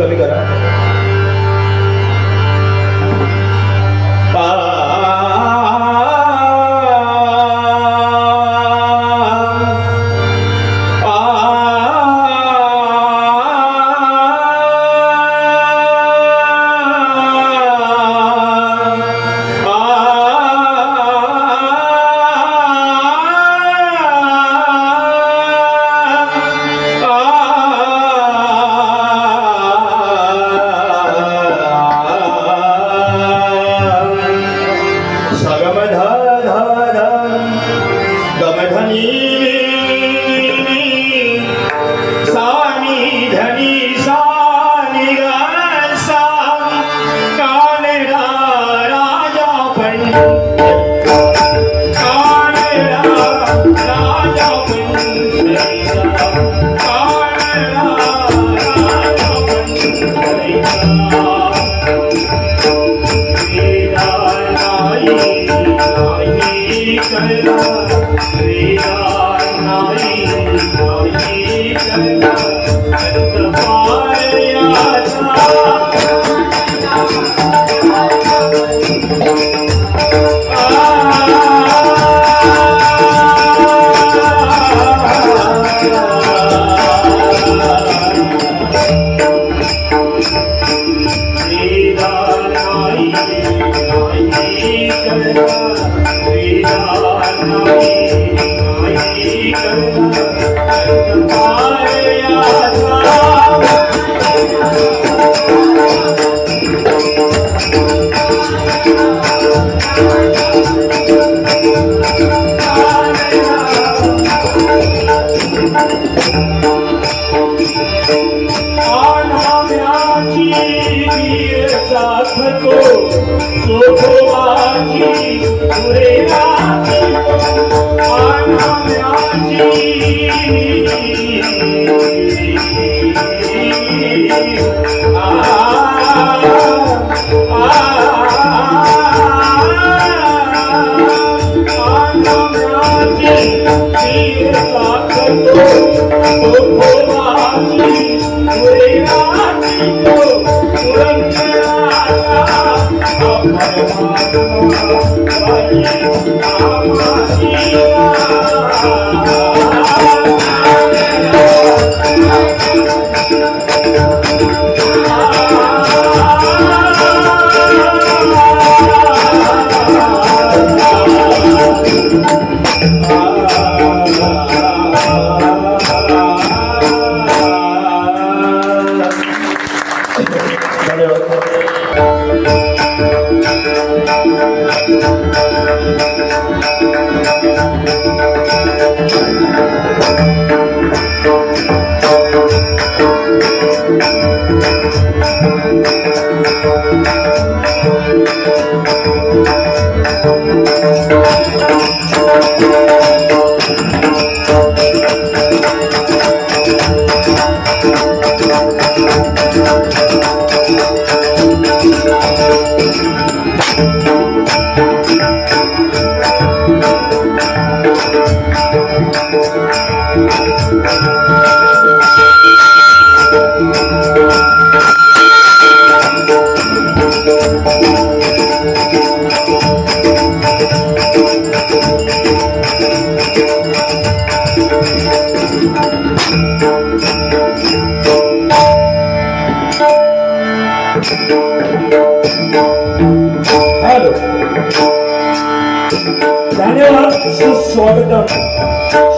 कमी करा।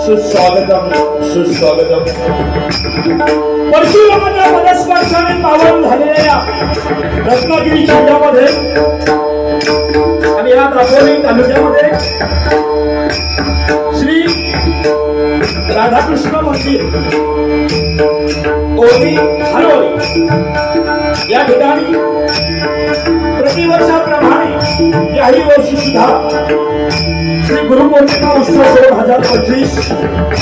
सुस्वागतम सुस्वागतम परशुरामाच्या मनस्पर्शाने पावन झालेल्या रत्नागिरी जिल्ह्यामध्ये आणि या दापोली तालुक्यामध्ये श्री राधाकृष्ण मंदिर ओली हरवली या ठिकाणी प्रतिवर्षाप्रमाणे याही वर्षी सुद्धा श्री गुरुपौर्णिमा उत्सव 2025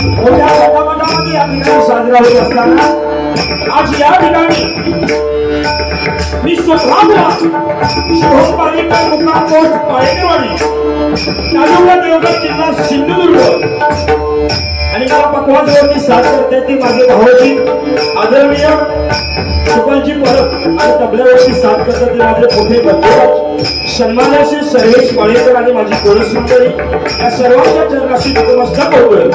मोठ्या थाटामाटामध्ये या ठिकाणी साजरा होत असताना आज या ठिकाणी मी स्वतः शुभम पालेकर मुक्काम पोस्ट पाळेकरवाडी तालुका देवगड जिल्हा सिंधुदुर्ग आणि मला पकवाजवरती साथ करते ती माझे भाऊजी आदरणीय सुपांची परब आणि तबल्यावरती साथ करतात ते माझे मोठे बंधू सन्मानाचे सर्वेश पाळेकर आणि माझी पोलीस मंडळी या सर्वांच्या चरणाशी नतमस्तक होतोय।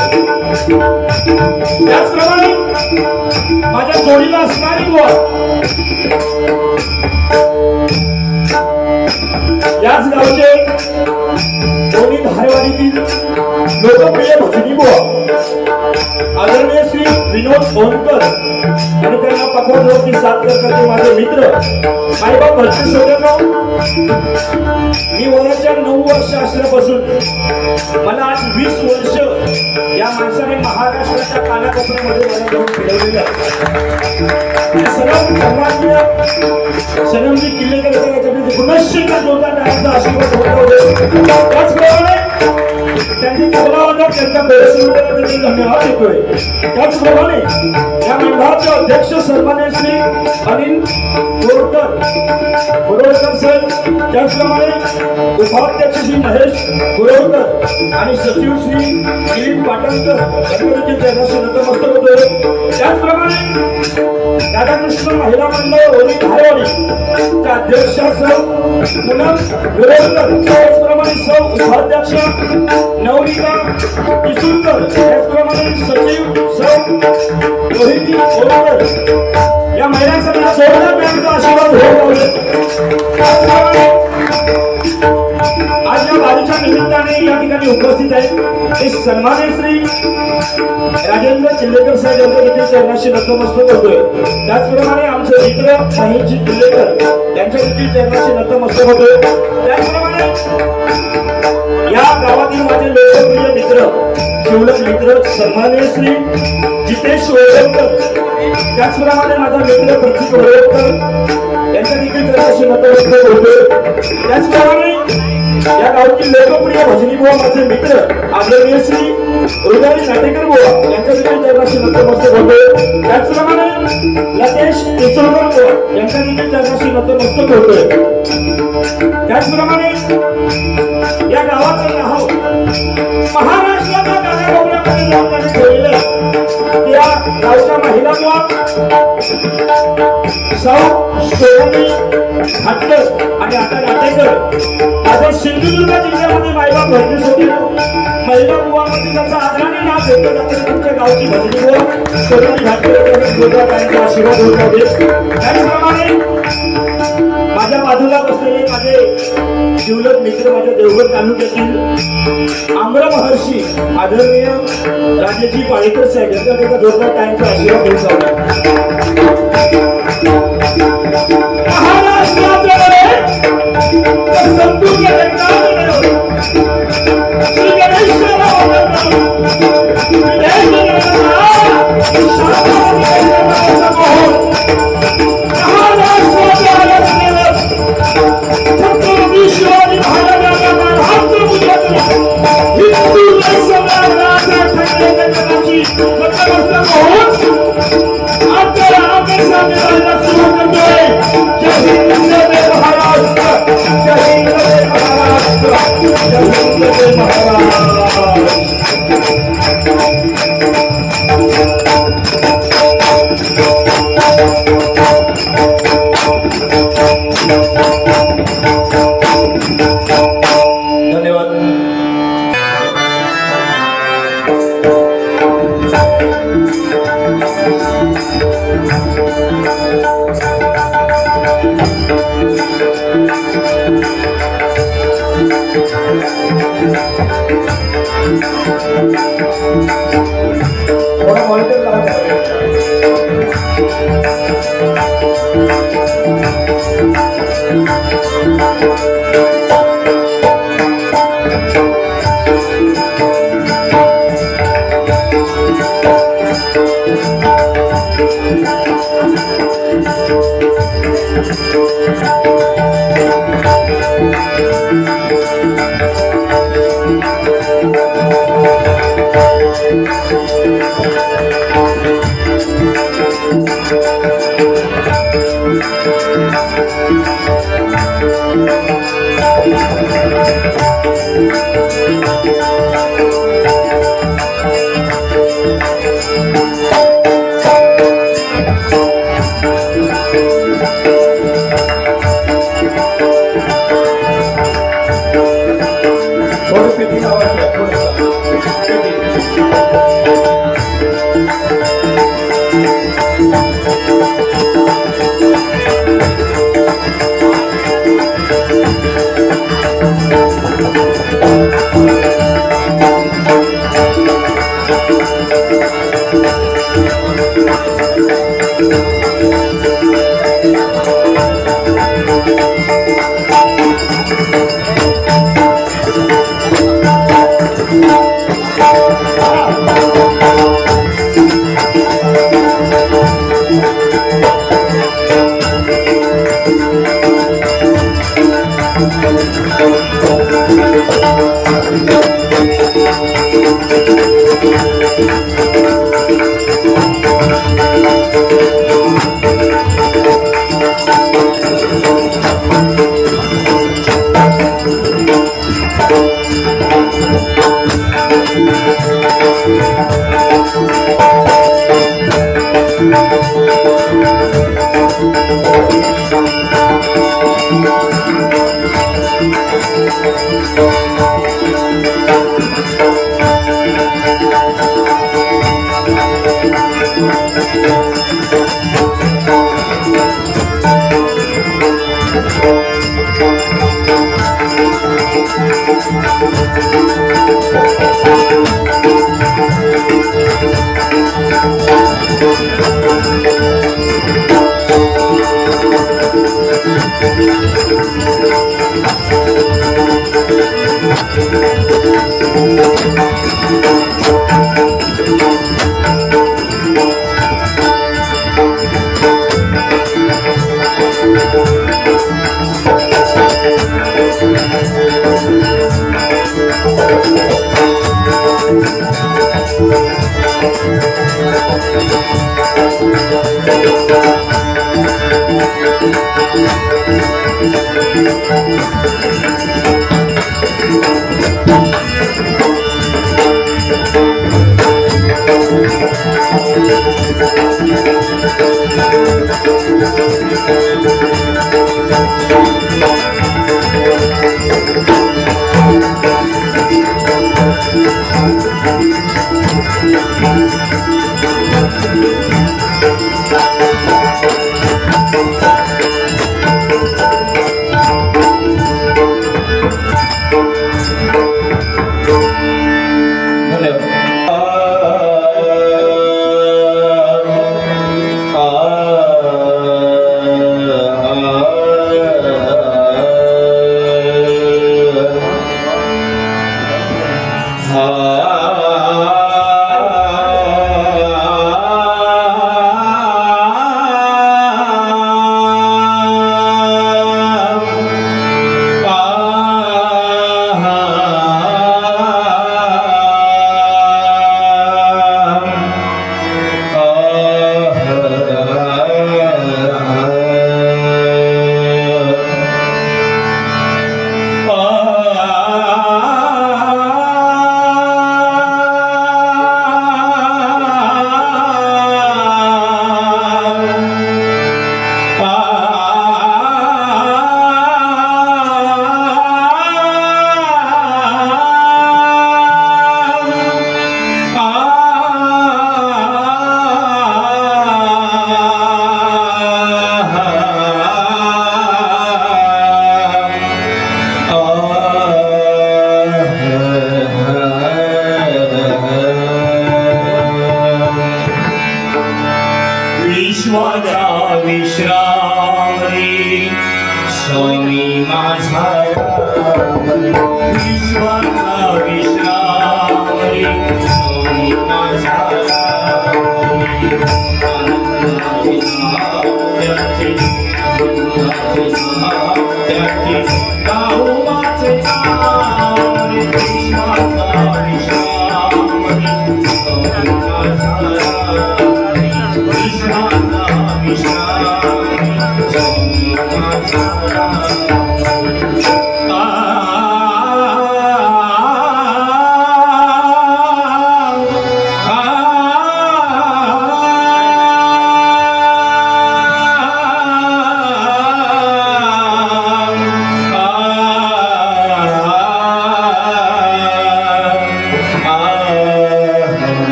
त्याचप्रमाणे माझ्या जोडीला असणारी बुवा याच गावचे दोन्ही धारवाडीतील लोकप्रिय भजनी बुवा आदरणीय श्री विनोद ओनकर आणि त्यांना पकवाजवळती साथ करणारे माझे मित्र मायबाप भरती सगळ्यांना मी वयाच्या 9 वर्ष असल्यापासून मला आज 20 वर्ष या माणसाने महाराष्ट्राच्या कानाकोपऱ्यामध्ये मला घेऊन फिरवलेलं आहे। सनमजी किल्लेकर याच्यामध्ये पुनश्च जोरदार टाळ्यांचा आशीर्वाद होता। त्याचप्रमाणे त्यांनी तबलावादक त्यांचा बेसमंडळाचे धन्यवाद देतोय। त्याचप्रमाणे या मंडळाचे अध्यक्ष सन्माननीय श्री अनिल बोरकर सर, त्याचप्रमाणे उपाध्यक्ष श्री महेश बोरकर आणि सचिव श्री दिलीप पाटणकर यांच्याकडे चरणाशी नतमस्तक होतोय। त्याचप्रमाणे राधाकृष्ण महिला मंडळ ओली धारवाडी अध्यक्षा सौ पूनम बोरकर, त्याचप्रमाणे सौ उपाध्यक्ष नवनीता किशोरकर, त्याचप्रमाणे सचिव सौ रोहिणी बोरकर या महिलांसाठी जोरदार त्यांचा आशीर्वाद आज या वारीच्या निमित्ताने या ठिकाणी उपस्थित आहेत ते सन्माननीय श्री राजेंद्र किल्लेकर साहेब यांच्या देखील चरणाशी नतमस्तक होतोय। त्याचप्रमाणे आमचे मित्र महेशजी किल्लेकर यांच्या देखील चरणाशी नतमस्तक होतोय। त्याचप्रमाणे या गावातील माझे लोकप्रिय मित्र शिवलक मित्र सन्माननीय श्री जितेश वडवकर, त्याचप्रमाणे माझा मित्र प्रतीक वडवकर यांच्या देखील चरणाशी नतमस्तक होतोय। त्याचप्रमाणे या गावची लोकप्रिय भजनी बुवा माझे मित्र आदरणीय श्री हृदय नाटेकर बुवा यांच्या देखील चरणाशी नतमस्तक होतोय। त्याचप्रमाणे लतेश किशोरकर बुवा यांच्या देखील चरणाशी नतमस्तक होतोय। त्याचप्रमाणे या गावाचं नाव महाराष्ट्राच्या कानाकोपऱ्यामध्ये जाऊन त्यांनी ठेवलेलं त्या गावच्या महिला बुवा सौ सोनी हटकर आणि आता नाटेकर आता सिंधुदुर्ग जिल्ह्यामध्ये मायबाप भरतीसाठी महिला बुवामध्ये त्याचा आदराने नाव घेतलं जातं। तुमच्या गावची भजनी बुवा सोनी हटकर यांचा आशीर्वाद होत आहे। त्याचप्रमाणे माझ्या बाजूला बसलेले माझे शिवलक मित्र माझ्या देवगड तालुक्यातील आंब्र महर्षी आदरणीय राजेजी पाळेकर साहेब यांचा देखील जोरदार टाळ्यांचा आशीर्वाद घेऊन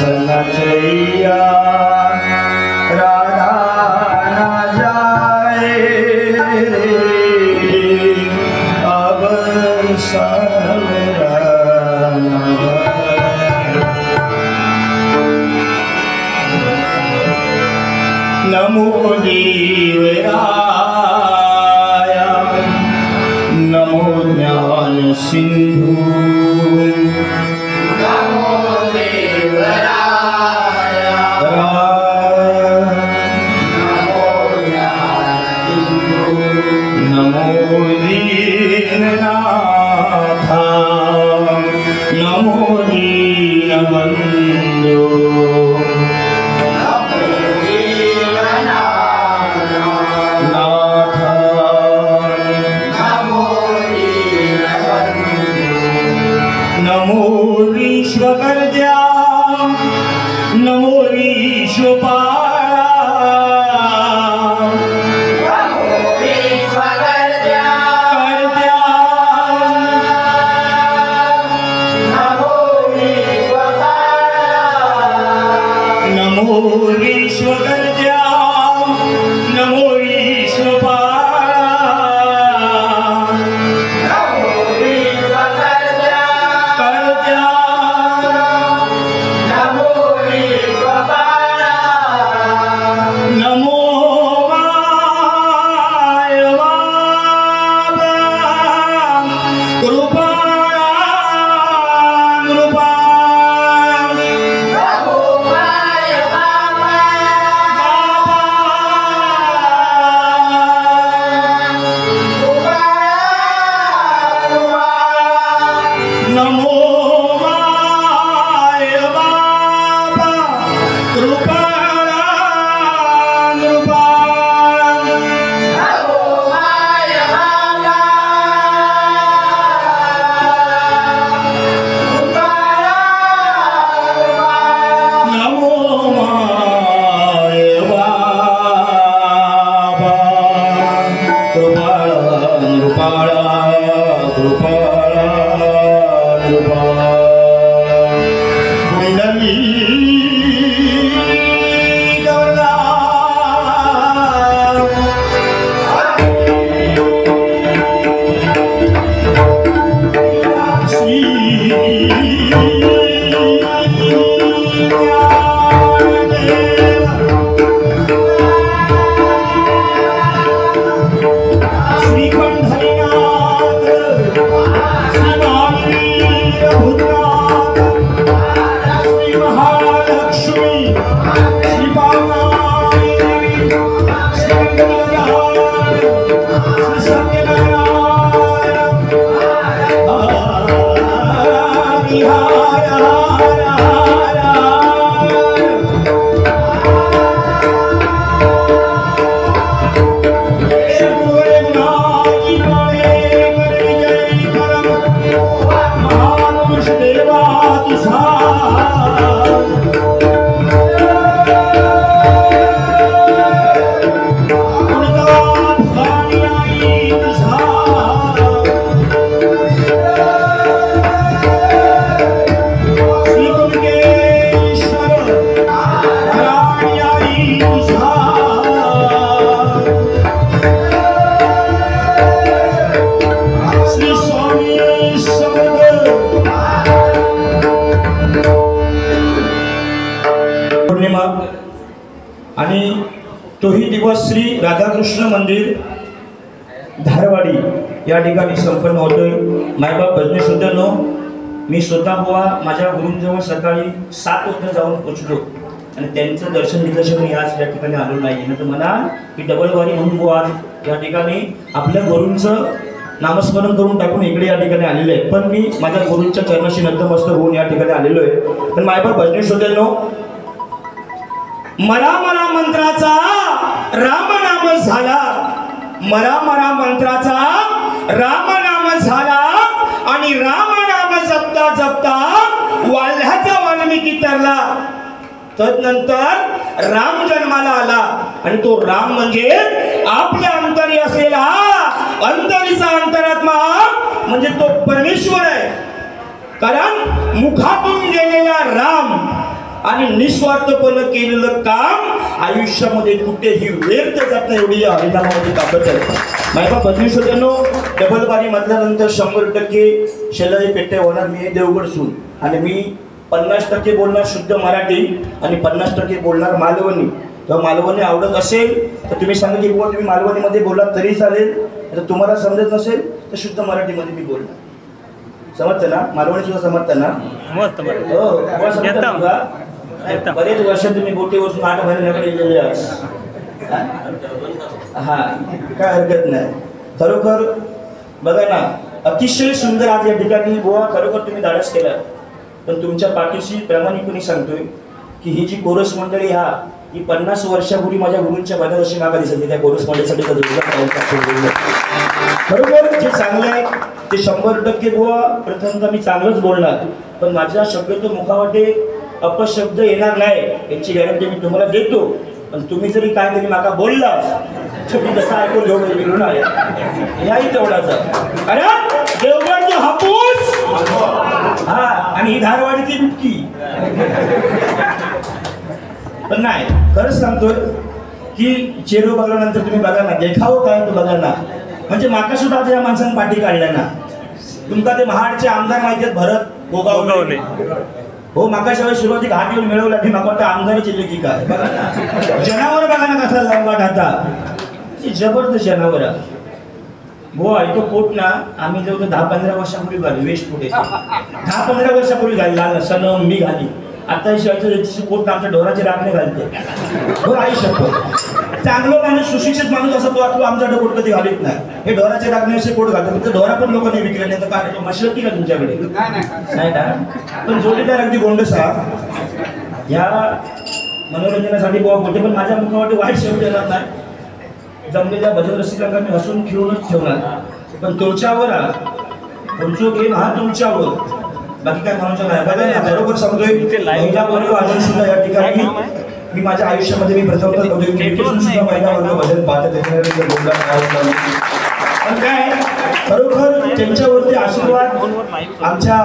नचैया राधा ना जाए रे अब सवेरा नमो देवराया नमो ज्ञान सिंधु नमो देवराया नमो ज्ञान सिंधु नमो दीननाथा नमो दीनबंधु नमो विश्वकर्त्या नमो विश्वपाला नमो विश्वकर्त्या नमो विश्वपाला नमो विश्वकर्त्या नमो विश्वपाला आणि तोही दिवस श्री राधाकृष्ण मंदिर धारवाडी या ठिकाणी संपन्न होतोय। मायबाप भजनी सुद्धा मी स्वतः बुवा माझ्या गुरूंजवळ सकाळी 7 वाजता जाऊन पोचलो आणि त्यांचं दर्शन घेतल्याशिवाय मी आज या ठिकाणी आलो नाही। ना तर म्हणा की डबलवारी म्हणून बुवा या ठिकाणी आपल्या गुरूंचं नामस्मरण करून टाकून इकडे या ठिकाणी आलेलो आहे। पण मी माझ्या गुरूंच्या चरणाशी नतमस्तक होऊन या ठिकाणी आलेलो आहे। पण मायबाप भजनी सुद्धा मरा मरा मंत्राचा राम नाम झाला, मरा मरा मंत्राचा राम नाम झाला आणि राम नाम जपता जपता वाल्ह्याचा वाल्मिकी तरला। तदनंतर राम जन्माला आला आणि तो राम म्हणजे आपल्या अंतरी असलेला अंतरीचा अंतरात्मा म्हणजे तो परमेश्वर आहे। कारण मुखातून गेलेला राम आणि निस्वार्थपणे केलेलं काम आयुष्यामध्ये कुठेही व्यर्थ जात नाही, एवढी या हरिनामामध्ये ताकद आहे. मायबा बदलीसोद्यानो डबल बारी म्हटल्यानंतर 100% शेलाई पेटे होणार. मी देवगड सून आणि मी 50% बोलणार शुद्ध मराठी आणि 50% बोलणार मालवणी. तर मालवणी आवडत असेल तर तुम्ही सांगा की बुवा तुम्ही मालवणीमध्ये बोललात तरी चालेल, तर तुम्हाला समजत नसेल तर शुद्ध मराठीमध्ये मी बोलणार. समजतं ना? मालवणी सुद्धा समजतं ना? हो समजतं का? बरेच वर्ष तुम्ही बोटीवरून 8 महिन्याकडे गेले हा, काय हरकत नाही. खरोखर बघा ना, अतिशय सुंदर आज या ठिकाणी बुवा खरोखर तुम्ही धाडस केला. पण तुमच्या पाठीशी प्रामाणिकपणे सांगतोय की ही जी कोरस मंडळी ही 50 वर्षापूर्वी माझ्या गुरूंच्या बदलाशी मागा दिसत. त्या कोरस मंडळीसाठी खरोखर जे चांगलं आहे ते 100% बुवा प्रथमतः मी चांगलंच बोलणार, पण माझ्या शब्द मुखावाटे अपशब्द येणार नाही याची गॅरंटी मी तुम्हाला देतो. पण तुम्ही जरी काहीतरी मागा बोलला तर मी जसं ऐकून घेऊन गेलो ना, याही तेवढाच. अरे देवगडचा हापूस हा आणि ही धारवाडीची बिटकी. पण नाही, खरंच सांगतोय की चेहरा बघल्यानंतर तुम्ही बघा ना, देखावं काय तो बघा ना. म्हणजे माका सुद्धा या माणसाने पाठी काढल्या ना. तुमका ते महाडचे आमदार माहिती आहेत, भरत गोगावले. हो, मागाशिवाय सुरुवाती घाट येऊन मिळवला की माका वाटतं आमदारच येईल की काय. बघा ना जनावर, बघा ना कसला लंबा ढाता, जबरदस्त जनावर. बुवा इथं पोट ना आम्ही जवळ 10-15 वर्षापूर्वी घाली. वेस्ट पोट 10-15 वर्षापूर्वी घाली. लाल सनम मी घाली. आता शिवायची पोट आमच्या ढोराचे राखणे घालते. हो आई शपथ, चांगलं माणूस सुशिक्षित माणूस असं तो आमच्याकडे पोट कधी घालीत नाही. हे ढोराचे राखणे असे पोट घालतात. तर ढोरा पण लोकांनी विकले नाही तर काय मशरती का तुमच्याकडे नाही ना. पण जोडीदार अगदी गोंडसा ह्या मनोरंजनासाठी बुवा बोलते, पण माझ्या मुखामध्ये वाईट शब्द येणार नाही. जमलेल्या भजन रसिकांना मी हसून खेळूनच ठेवणार. पण तुमच्यावर तुमचं गेम हा तुमच्यावर, बाकी काय म्हणायचं नाही. बघा बरोबर सांगतोय, महिला वर्ग अजून सुद्धा या ठिकाणी मी माझ्या आयुष्यामध्ये मी प्रथमतः सुद्धा महिला वर्ग भजन पाहत. पण काय खरोखर त्यांच्यावरती आशीर्वाद आमच्या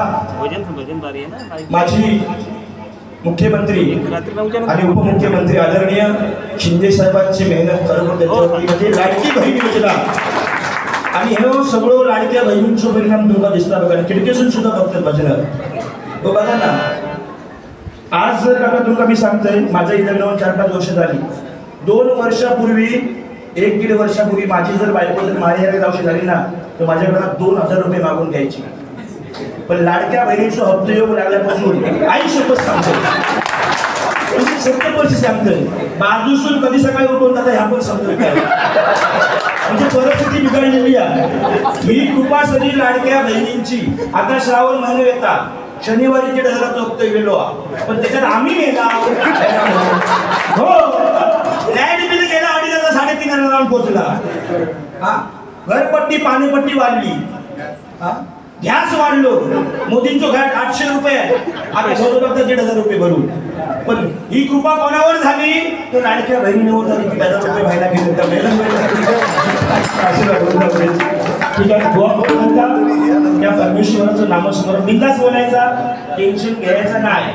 माझी मुख्यमंत्री आणि उपमुख्यमंत्री आदरणीय शिंदे साहेबांची मेहनत खरोखर त्याच्यावरती, म्हणजे लाडकी बहीण योजना आणि हे सगळं लाडक्या बहिणींचा परिणाम तुमका दिसता. बघा खिडकीतून सुद्धा बघतात भजन. तो बघा ना, आज जर काका तुमका मी सांगतोय, माझं इथं लग्न 4-5 वर्ष झाली. 2 वर्षापूर्वी 1-1.5 वर्षापूर्वी माझी जर बायको जर माहेर जाऊशी झाली ना तर माझ्याकडे 2000 रुपये मागून घ्यायची. पण लाडक्या बहिणीचं हप्ते येऊ लागल्यापासून आई शपथ सांगतोय, 70 वर्ष सांगतोय, बाजूसून कधी सकाळी उठून जाता ह्या पण समजून काय. म्हणजे परिस्थिती बिघडलेली आहे. ही कृपा सगळी लाडक्या बहिणींची. आता श्रावण महिने येतात, शनिवारी 1,500 हप्ते गेलो, पण त्याच्यात आम्ही गेला हो लाईट बिल गेला 2,500 3,500 जाऊन पोहोचला. घरपट्टी पाणीपट्टी वाढली, गॅस वाढलो. मोदींचं घाट 800 रुपये आहे, आता स्वतः 1,500 रुपये भरून. पण ही कृपा कोणावर झाली तर लाडक्या बहिणीवर झाली की 1,000 रुपये व्हायला गेले. ठीक आहे, त्या परमेश्वराचं नामस्मरण बिंदास बोलायचा, टेन्शन घ्यायचं नाही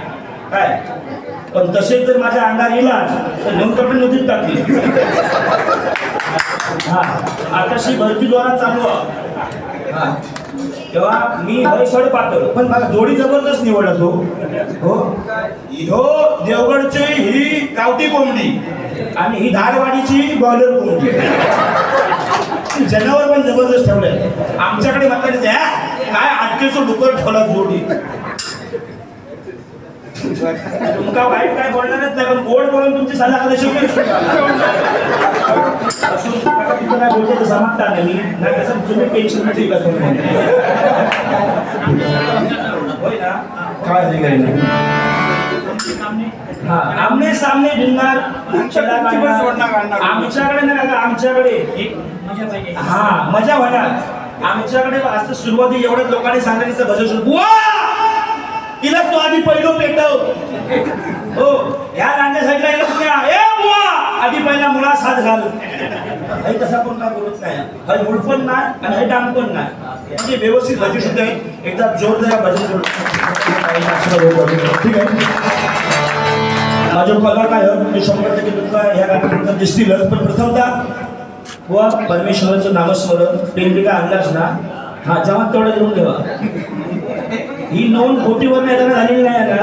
काय. पण तसेच जर माझ्या अंगात येला तर नंतर पण नदीत टाकली. हा आताशी भरती द्वारा चालू आहे. तेव्हा मी हयसड पातळ, पण मला जोडी जबरदस्त निवडला तो. हो देवगडची ही गावठी कोंबडी आणि ही धारवाडीची बॉयलर कोंबडी. जनावर पण जबरदस्त ठेवलंय. आमच्याकडे म्हणतात काय 800 डुकर ठेवला जोडी. तुमका वाईट काय बोलणारच नाही, पण गोड बोलून तुमची सल्ला कधी शक्य काय बोलते तर समजता नाही नाही कसं तुम्ही टेन्शन मध्ये होय ना काय नाही. हा आमने सामने भिडणार आमच्याकडे नाही का, आमच्याकडे हा मजा होणार. आमच्याकडे असं सुरुवाती एवढ्याच लोकांनी सांगायचं भजन सुरू बुवा तिला तो आधी पहिलो पेटव. हो ह्या रांड्या साईडला गेला तुम्ही ए बुवा आधी पहिला मुळा साथ घाल. हे तसा कोण काय बोलत नाही. हे मूळ पण नाही आणि हे डाम पण नाही, म्हणजे व्यवस्थित भजन सुद्धा आहे. एकदा जोरदार भजन सुरू ठीक आहे. माझ्या कला काय ते 100% तुमका ह्या गाण्यात दिसतीलच. पण प्रथमतः व परमेश्वराचं नामस्मरण पेंडी काय आणलाच ना, हा जेव्हा तेवढं घेऊन ठेवा. ही नोंद बोटीवर नाही झालेली नाही ना,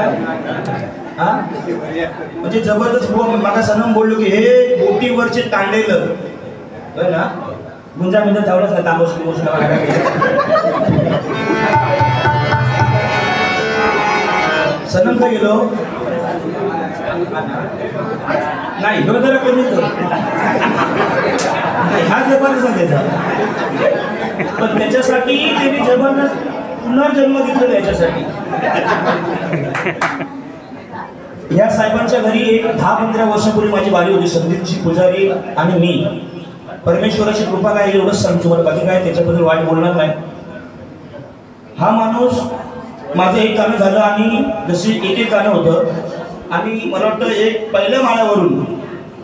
हा म्हणजे जबरदस्त. मला सनम बोललो की हे बोटीवरचे तांडेलं होय ना, गुंजा मिंजा धावलाच ना तांबोसकी मोसला. सनम का गेलो नाही हो जरा कमी हा जबरदस्त सांगायचा. पण त्याच्यासाठी त्यांनी जबरदस्त पुनर्जन्म घेतलेला याच्यासाठी. या साहेबांच्या घरी एक 10-15 वर्षापूर्वी माझी वारी होती. संदीपजी पुजारी आणि मी. परमेश्वराची कृपा काय एवढंच सांगतो तुम्हाला, बाकी काय त्याच्याबद्दल वाईट बोलणार नाही. हा माणूस माझं एक गाणं झालं आणि जशी एक गाणं होतं आणि मला वाटतं एक पहिल्या माळ्यावरून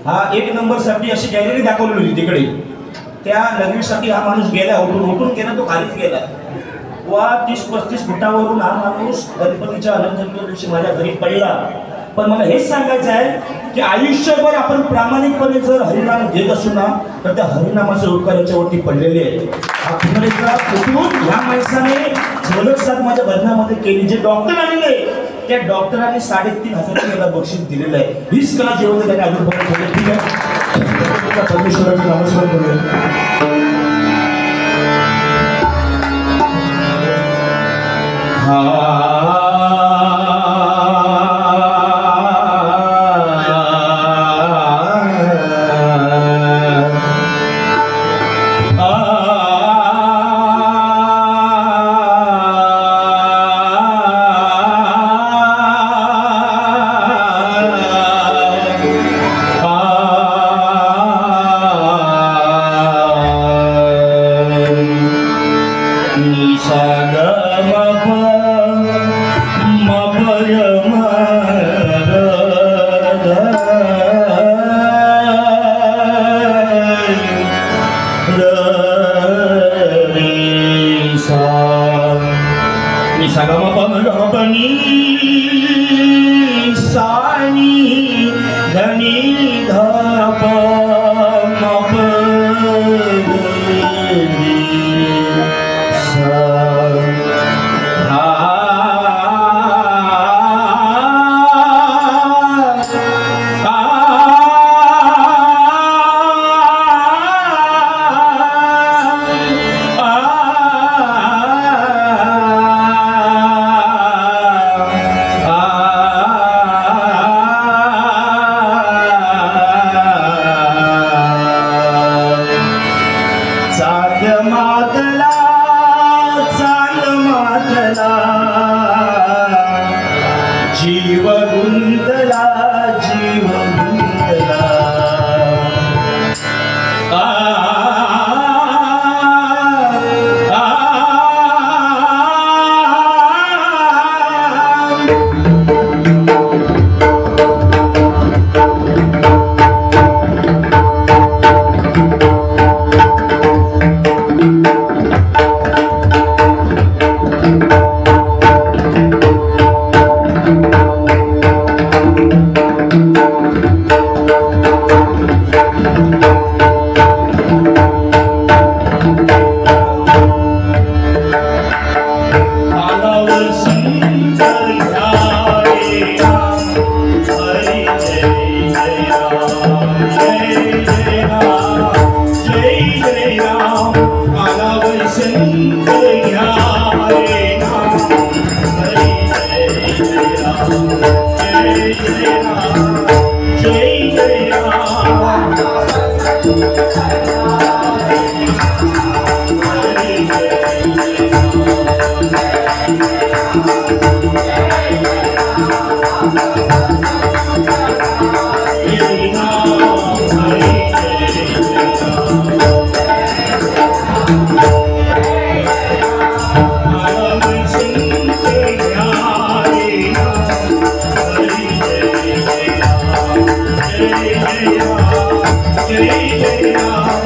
हा 1 नंबरसाठी अशी गॅलरी दाखवली होती तिकडे. त्या लगेचसाठी हा माणूस गेला, उठून गेला, तो खालीच गेला. वा 30-35 फुटावरून हा माणूस गणपतीच्या अनंत दिवशी माझ्या घरी पडला. पण मला हेच सांगायचं आहे की आयुष्यभर आपण प्रामाणिकपणे जर हरिनाम घेत असू ना, तर त्या हरिनामाचे उपकार याच्यावरती पडलेले आहेत. आपण एकदा कुठून ह्या माणसाने झलक साथ माझ्या भजनामध्ये केली. जे डॉक्टर आलेले त्या डॉक्टरांनी 3,500 रुपयाला बक्षीस दिलेलं आहे. हीच कला जेवण त्याने अजूनपर्यंत ठीक आहे. परमेश्वराचे नमस्कार करूया. जय जय राम,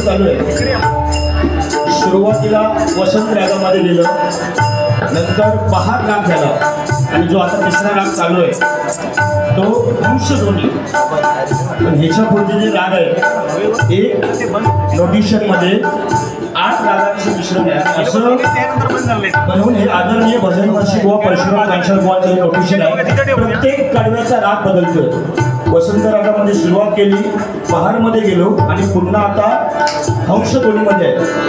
चालू आहे। सुरुवातीला वसंत रागामध्ये गेलं, नंतर बहार राग झाला आणि जो आता तिसरा राग चालू आहे तो वंशध्वनी। पण ह्याच्या पुढचे जे राग आहे ते नोटिशन मध्ये 8 रागांचे मिश्रण आहे असं म्हणून हे आदरणीय भजन वर्षी व परशुराम कांचन बुवांचे नोटिशन आहे। प्रत्येक कडव्याचा राग बदलतोय। वसंत रागामध्ये सुरुवात केली, बहारमध्ये गेलो आणि पुन्हा आता हंसध्वनीमध्ये आहे।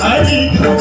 I